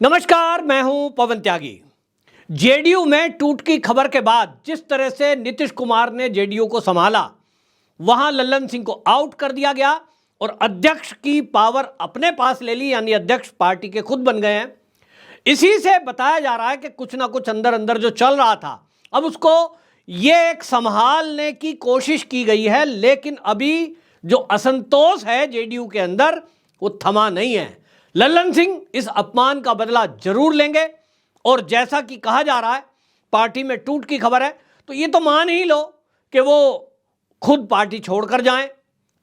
नमस्कार, मैं हूं पवन त्यागी। जेडीयू में टूट की खबर के बाद जिस तरह से नीतीश कुमार ने जेडीयू को संभाला, वहां लल्लन सिंह को आउट कर दिया गया और अध्यक्ष की पावर अपने पास ले ली, यानी अध्यक्ष पार्टी के खुद बन गए हैं। इसी से बताया जा रहा है कि कुछ ना कुछ अंदर अंदर जो चल रहा था, अब उसको ये एक संभालने की कोशिश की गई है, लेकिन अभी जो असंतोष है जेडीयू के अंदर वो थमा नहीं है। लल्लन सिंह इस अपमान का बदला जरूर लेंगे और जैसा कि कहा जा रहा है पार्टी में टूट की खबर है, तो ये तो मान ही लो कि वो खुद पार्टी छोड़कर जाएं,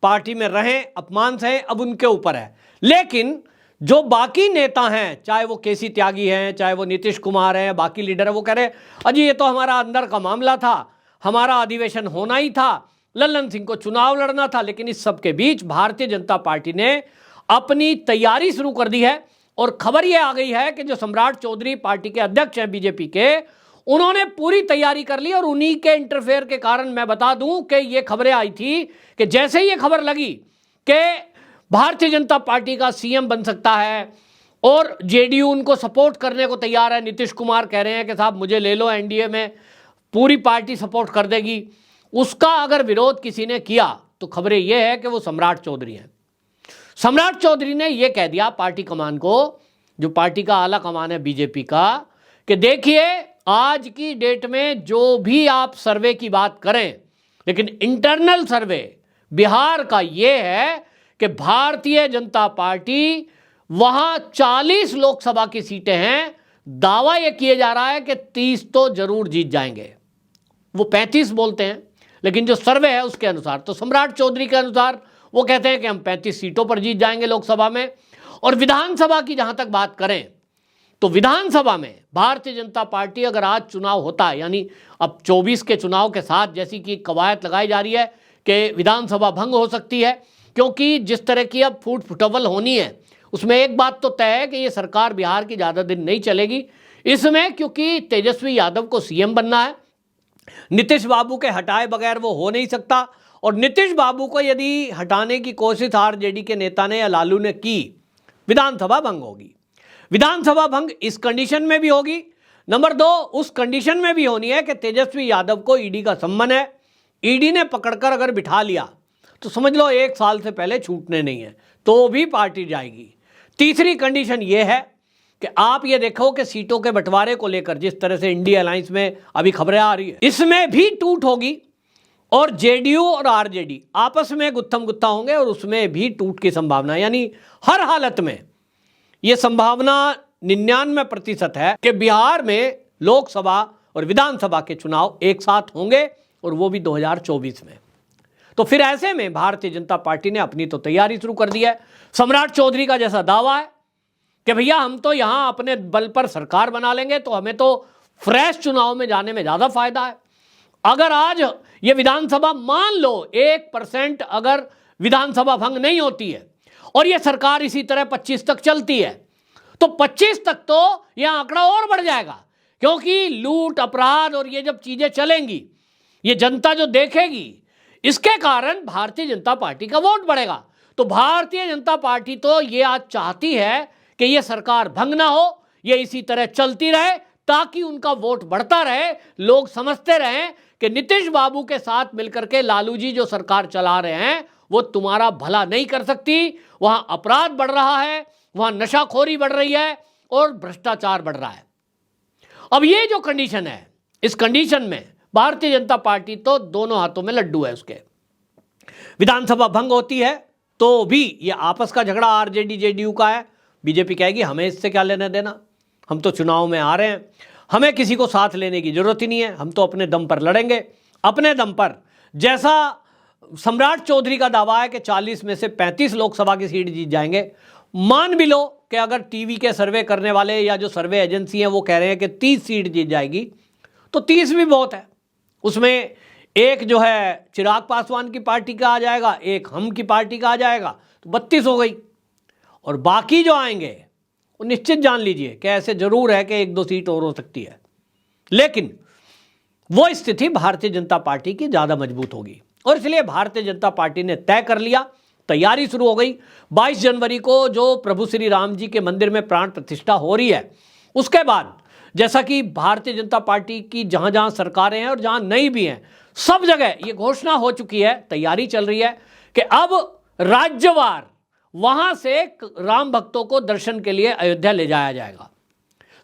पार्टी में रहें, अपमान सहें, अब उनके ऊपर है। लेकिन जो बाकी नेता हैं, चाहे वो केसी त्यागी हैं, चाहे वो नीतीश कुमार हैं, बाकी लीडर है, वो कह रहे अजी ये तो हमारा अंदर का मामला था, हमारा अधिवेशन होना ही था, लल्लन सिंह को चुनाव लड़ना था। लेकिन इस सब के बीच भारतीय जनता पार्टी ने अपनी तैयारी शुरू कर दी है और खबर यह आ गई है कि जो सम्राट चौधरी पार्टी के अध्यक्ष हैं बीजेपी के, उन्होंने पूरी तैयारी कर ली। और उन्हीं के इंटरफेयर के कारण मैं बता दूं कि ये खबरें आई थी कि जैसे ही ये खबर लगी कि भारतीय जनता पार्टी का सीएम बन सकता है और जेडीयू उनको सपोर्ट करने को तैयार है, नीतीश कुमार कह रहे हैं कि साहब मुझे ले लो एनडीए में, पूरी पार्टी सपोर्ट कर देगी, उसका अगर विरोध किसी ने किया तो खबरें ये है कि वो सम्राट चौधरी हैं। सम्राट चौधरी ने यह कह दिया पार्टी कमान को, जो पार्टी का आला कमान है बीजेपी का, कि देखिए आज की डेट में जो भी आप सर्वे की बात करें, लेकिन इंटरनल सर्वे बिहार का यह है कि भारतीय जनता पार्टी वहां 40 लोकसभा की सीटें हैं, दावा यह किया जा रहा है कि 30 तो जरूर जीत जाएंगे। वो 35 बोलते हैं, लेकिन जो सर्वे है उसके अनुसार, तो सम्राट चौधरी के अनुसार वो कहते हैं कि हम 35 सीटों पर जीत जाएंगे लोकसभा में। और विधानसभा की जहां तक बात करें तो विधानसभा में भारतीय जनता पार्टी अगर आज चुनाव होता है, यानी अब 24 के चुनाव के साथ जैसी कि कवायद लगाई जा रही है कि विधानसभा भंग हो सकती है, क्योंकि जिस तरह की अब फूट फुटवल होनी है उसमें एक बात तो तय है कि ये सरकार बिहार की ज़्यादा दिन नहीं चलेगी इसमें, क्योंकि तेजस्वी यादव को सीएम बनना है, नीतीश बाबू के हटाए बगैर वो हो नहीं सकता। और नीतीश बाबू को यदि हटाने की कोशिश आरजेडी के नेता ने या लालू ने की, विधानसभा भंग होगी। विधानसभा भंग इस कंडीशन में भी होगी, नंबर 2 उस कंडीशन में भी होनी है कि तेजस्वी यादव को ईडी का सम्मन है, ईडी ने पकड़कर अगर बिठा लिया तो समझ लो 1 साल से पहले छूटने नहीं है, तो भी पार्टी जाएगी। तीसरी कंडीशन यह है कि आप ये देखो कि सीटों के बंटवारे को लेकर जिस तरह से इंडिया अलायंस में अभी खबरें आ रही है, इसमें भी टूट होगी और जेडीयू और आरजेडी आपस में गुत्थम गुत्था होंगे और उसमें भी टूट की संभावना, यानी हर हालत में यह संभावना 99% है कि बिहार में लोकसभा और विधानसभा के चुनाव एक साथ होंगे और वो भी 2024 में। तो फिर ऐसे में भारतीय जनता पार्टी ने अपनी तो तैयारी शुरू कर दी है। सम्राट चौधरी का जैसा दावा है कि भैया हम तो यहां अपने बल पर सरकार बना लेंगे, तो हमें तो फ्रेश चुनाव में जाने में ज्यादा फायदा है। अगर आज ये विधानसभा मान लो 1% अगर विधानसभा भंग नहीं होती है और ये सरकार इसी तरह 25 तक चलती है, तो 25 तक तो यह आंकड़ा और बढ़ जाएगा, क्योंकि लूट अपराध और ये जब चीजें चलेंगी, ये जनता जो देखेगी, इसके कारण भारतीय जनता पार्टी का वोट बढ़ेगा। तो भारतीय जनता पार्टी तो ये आज चाहती है कि ये सरकार भंग ना हो, ये इसी तरह चलती रहे, ताकि उनका वोट बढ़ता रहे, लोग समझते रहें कि नीतीश बाबू के साथ मिलकर के लालू जी जो सरकार चला रहे हैं वो तुम्हारा भला नहीं कर सकती। वहां अपराध बढ़ रहा है, वहां नशाखोरी बढ़ रही है और भ्रष्टाचार बढ़ रहा है। अब ये जो कंडीशन है, इस कंडीशन में भारतीय जनता पार्टी तो दोनों हाथों में लड्डू है उसके। विधानसभा भंग होती है तो भी ये आपस का झगड़ा आरजेडी जेडीयू का है, बीजेपी कहेगी हमें इससे क्या लेना देना, हम तो चुनाव में आ रहे हैं, हमें किसी को साथ लेने की जरूरत ही नहीं है, हम तो अपने दम पर लड़ेंगे, अपने दम पर। जैसा सम्राट चौधरी का दावा है कि 40 में से 35 लोकसभा की सीट जीत जाएंगे, मान भी लो कि अगर टीवी के सर्वे करने वाले या जो सर्वे एजेंसी हैं वो कह रहे हैं कि 30 सीट जीत जाएगी, तो 30 भी बहुत है। उसमें एक जो है चिराग पासवान की पार्टी का आ जाएगा, एक हम की पार्टी का आ जाएगा, तो 32 हो गई। और बाकी जो आएंगे वो निश्चित जान लीजिए कि ऐसे जरूर है कि 1-2 सीट और हो सकती है, लेकिन वो स्थिति भारतीय जनता पार्टी की ज्यादा मजबूत होगी। और इसलिए भारतीय जनता पार्टी ने तय कर लिया तैयारी शुरू हो गई। 22 जनवरी को जो प्रभु श्री राम जी के मंदिर में प्राण प्रतिष्ठा हो रही है, उसके बाद जैसा कि भारतीय जनता पार्टी की जहां जहां सरकारें हैं और जहां नहीं भी हैं, सब जगह ये घोषणा हो चुकी है, तैयारी चल रही है कि अब राज्यवार वहां से राम भक्तों को दर्शन के लिए अयोध्या ले जाया जाएगा।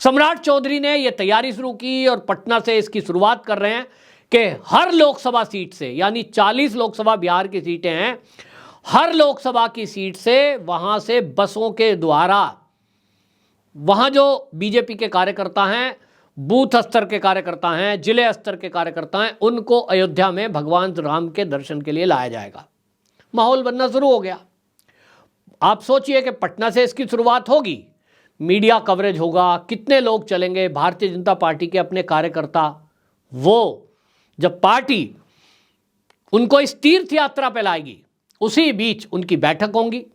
सम्राट चौधरी ने यह तैयारी शुरू की और पटना से इसकी शुरुआत कर रहे हैं कि हर लोकसभा सीट से, यानी 40 लोकसभा बिहार की सीटें हैं, हर लोकसभा की सीट से वहां से बसों के द्वारा वहां जो बीजेपी के कार्यकर्ता हैं, बूथ स्तर के कार्यकर्ता हैं, जिले स्तर के कार्यकर्ता हैं, उनको अयोध्या में भगवान राम के दर्शन के लिए लाया जाएगा। माहौल बनना शुरू हो गया। आप सोचिए कि पटना से इसकी शुरुआत होगी, मीडिया कवरेज होगा, कितने लोग चलेंगे, भारतीय जनता पार्टी के अपने कार्यकर्ता, वो जब पार्टी उनको इस तीर्थ यात्रा पे लाएगी, उसी बीच उनकी बैठक होंगी,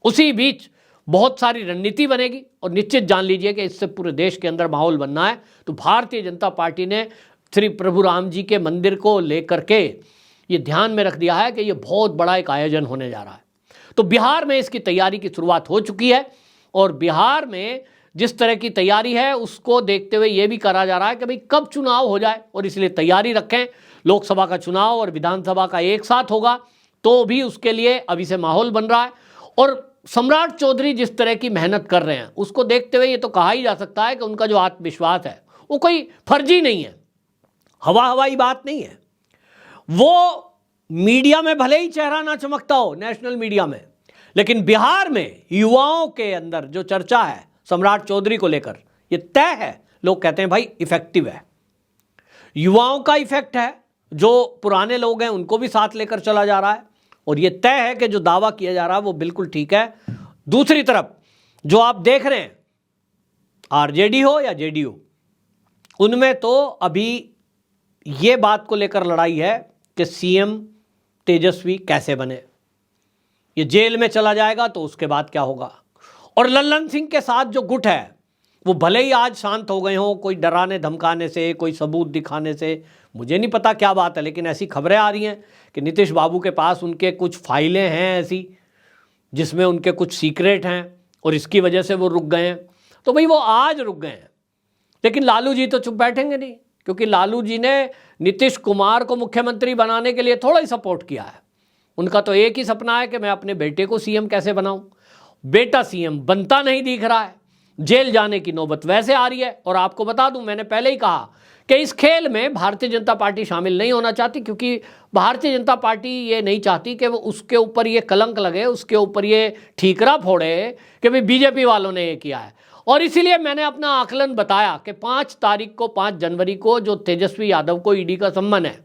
उसी बीच बहुत सारी रणनीति बनेगी। और निश्चित जान लीजिए कि इससे पूरे देश के अंदर माहौल बनना है, तो भारतीय जनता पार्टी ने श्री प्रभु राम जी के मंदिर को लेकर के ये ध्यान में रख दिया है कि ये बहुत बड़ा एक आयोजन होने जा रहा है। तो बिहार में इसकी तैयारी की शुरुआत हो चुकी है और बिहार में जिस तरह की तैयारी है उसको देखते हुए ये भी करा जा रहा है कि भाई कब चुनाव हो जाए, और इसलिए तैयारी रखें। लोकसभा का चुनाव और विधानसभा का एक साथ होगा, तो भी उसके लिए अभी से माहौल बन रहा है। और सम्राट चौधरी जिस तरह की मेहनत कर रहे हैं उसको देखते हुए ये तो कहा ही जा सकता है कि उनका जो आत्मविश्वास है वो कोई फर्जी नहीं है, हवाई बात नहीं है। वो मीडिया में भले ही चेहरा ना चमकता हो, नेशनल मीडिया में, लेकिन बिहार में युवाओं के अंदर जो चर्चा है सम्राट चौधरी को लेकर, ये तय है। लोग कहते हैं भाई इफेक्टिव है, युवाओं का इफेक्ट है, जो पुराने लोग हैं उनको भी साथ लेकर चला जा रहा है, और ये तय है कि जो दावा किया जा रहा है वो बिल्कुल ठीक है। दूसरी तरफ जो आप देख रहे हैं, आरजेडी हो या जेडीयू, उनमें तो अभी ये बात को लेकर लड़ाई है कि सीएम तेजस्वी कैसे बने, ये जेल में चला जाएगा तो उसके बाद क्या होगा। और लल्लन सिंह के साथ जो गुट है वो भले ही आज शांत हो गए हों, कोई डराने धमकाने से, कोई सबूत दिखाने से, मुझे नहीं पता क्या बात है, लेकिन ऐसी खबरें आ रही हैं कि नीतीश बाबू के पास उनके कुछ फाइलें हैं ऐसी जिसमें उनके कुछ सीक्रेट हैं और इसकी वजह से वो रुक गए हैं। तो भाई वो आज रुक गए हैं, लेकिन लालू जी तो चुप बैठेंगे नहीं, क्योंकि लालू जी ने नीतीश कुमार को मुख्यमंत्री बनाने के लिए थोड़ा ही सपोर्ट किया है। उनका तो एक ही सपना है कि मैं अपने बेटे को सीएम कैसे बनाऊं। बेटा सीएम बनता नहीं दिख रहा है, जेल जाने की नौबत वैसे आ रही है। और आपको बता दूं, मैंने पहले ही कहा कि इस खेल में भारतीय जनता पार्टी शामिल नहीं होना चाहती, क्योंकि भारतीय जनता पार्टी ये नहीं चाहती कि वो उसके ऊपर ये कलंक लगे, उसके ऊपर ये ठीकरा फोड़े कि भाई बीजेपी वालों ने ये किया है। और इसीलिए मैंने अपना आकलन बताया कि 5 जनवरी को जो तेजस्वी यादव को ईडी का सम्मन है,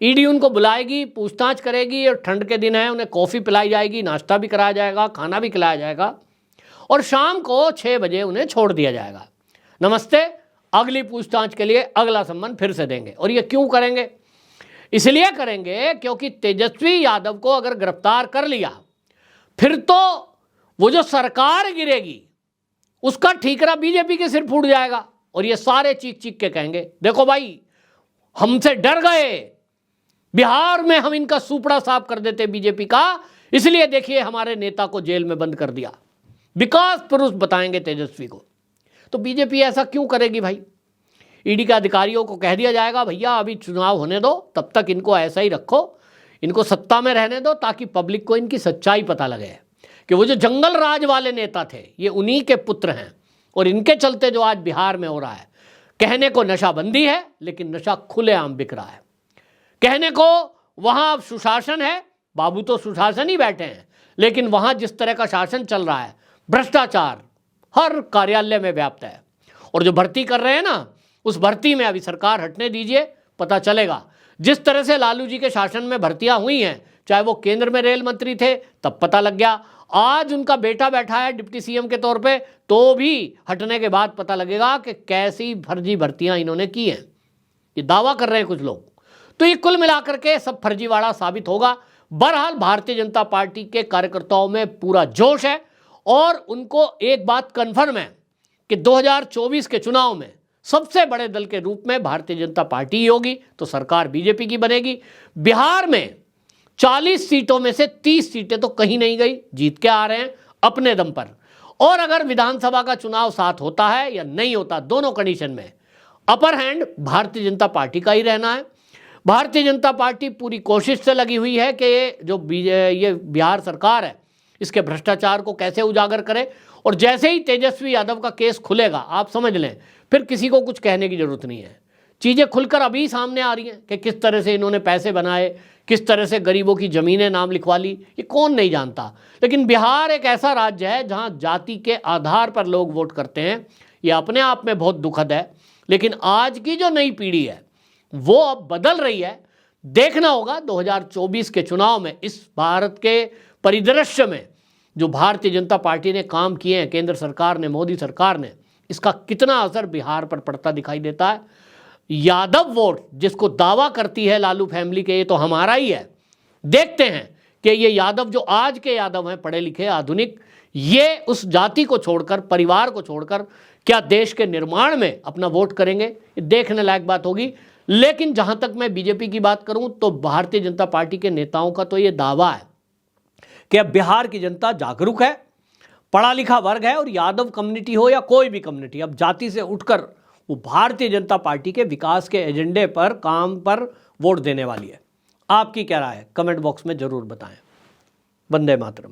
ईडी उनको बुलाएगी, पूछताछ करेगी, और ठंड के दिन है, उन्हें कॉफ़ी पिलाई जाएगी, नाश्ता भी कराया जाएगा, खाना भी खिलाया जाएगा, और शाम को 6 बजे उन्हें छोड़ दिया जाएगा। नमस्ते, अगली पूछताछ के लिए अगला सम्मन फिर से देंगे। और ये क्यों करेंगे? इसलिए करेंगे क्योंकि तेजस्वी यादव को अगर गिरफ्तार कर लिया, फिर तो वो जो सरकार गिरेगी उसका ठीकरा बीजेपी के सिर फूट जाएगा, और ये सारे चीख चीख के कहेंगे देखो भाई हमसे डर गए, बिहार में हम इनका सुपड़ा साफ कर देते बीजेपी का, इसलिए देखिए हमारे नेता को जेल में बंद कर दिया। विकास पुरुष बताएंगे तेजस्वी को। तो बीजेपी ऐसा क्यों करेगी भाई? ईडी के अधिकारियों को कह दिया जाएगा भैया अभी चुनाव होने दो, तब तक इनको ऐसा ही रखो, इनको सत्ता में रहने दो, ताकि पब्लिक को इनकी सच्चाई पता लगे कि वो जो जंगल राज वाले नेता थे ये उन्हीं के पुत्र हैं, और इनके चलते जो आज बिहार में हो रहा है। कहने को नशाबंदी है, लेकिन नशा खुलेआम बिक रहा है। कहने को वहां सुशासन है, बाबू तो सुशासन ही बैठे हैं, लेकिन वहां जिस तरह का शासन चल रहा है, भ्रष्टाचार हर कार्यालय में व्याप्त है। और जो भर्ती कर रहे हैं ना, उस भर्ती में अभी सरकार हटने दीजिए, पता चलेगा। जिस तरह से लालू जी के शासन में भर्तियां हुई हैं, चाहे वो केंद्र में रेल मंत्री थे तब पता लग गया, आज उनका बेटा बैठा है डिप्टी सीएम के तौर पे, तो भी हटने के बाद पता लगेगा कि कैसी फर्जी भर्तियां इन्होंने की हैं। ये दावा कर रहे हैं कुछ लोग। तो ये कुल मिलाकर के सब फर्जीवाड़ा साबित होगा। बहरहाल भारतीय जनता पार्टी के कार्यकर्ताओं में पूरा जोश है, और उनको एक बात कन्फर्म है कि 2024 के चुनाव में सबसे बड़े दल के रूप में भारतीय जनता पार्टी ही होगी, तो सरकार बीजेपी की बनेगी। बिहार में 40 सीटों में से 30 सीटें तो कहीं नहीं गई, जीत के आ रहे हैं अपने दम पर। और अगर विधानसभा का चुनाव साथ होता है या नहीं होता, दोनों कंडीशन में upper hand Bharatiya Janata party का ही रहना है। भारतीय जनता पार्टी पूरी कोशिश से लगी हुई है कि ये बिहार सरकार है, इसके भ्रष्टाचार को कैसे उजागर करे। और जैसे ही तेजस्वी यादव का केस खुलेगा, आप समझ लें, फिर किसी को कुछ कहने की जरूरत नहीं है। चीज़ें खुलकर अभी सामने आ रही हैं कि किस तरह से इन्होंने पैसे बनाए, किस तरह से गरीबों की ज़मीनें नाम लिखवा ली, ये कौन नहीं जानता। लेकिन बिहार एक ऐसा राज्य है जहां जाति के आधार पर लोग वोट करते हैं। ये अपने आप में बहुत दुखद है, लेकिन आज की जो नई पीढ़ी है वो अब बदल रही है। देखना होगा 2024 के चुनाव में इस भारत के परिदृश्य में जो भारतीय जनता पार्टी ने काम किए हैं, केंद्र सरकार ने, मोदी सरकार ने, इसका कितना असर बिहार पर पड़ता दिखाई देता है। यादव वोट जिसको दावा करती है लालू फैमिली के, ये तो हमारा ही है। देखते हैं कि ये यादव जो आज के यादव हैं, पढ़े लिखे आधुनिक, ये उस जाति को छोड़कर, परिवार को छोड़कर क्या देश के निर्माण में अपना वोट करेंगे, ये देखने लायक बात होगी। लेकिन जहां तक मैं बीजेपी की बात करूं तो भारतीय जनता पार्टी के नेताओं का तो ये दावा है कि अब बिहार की जनता जागरूक है, पढ़ा लिखा वर्ग है, और यादव कम्युनिटी हो या कोई भी कम्युनिटी, अब जाति से उठकर वो भारतीय जनता पार्टी के विकास के एजेंडे पर, काम पर वोट देने वाली है। आपकी क्या राय है? कमेंट बॉक्स में जरूर बताएं। वंदे मातरम।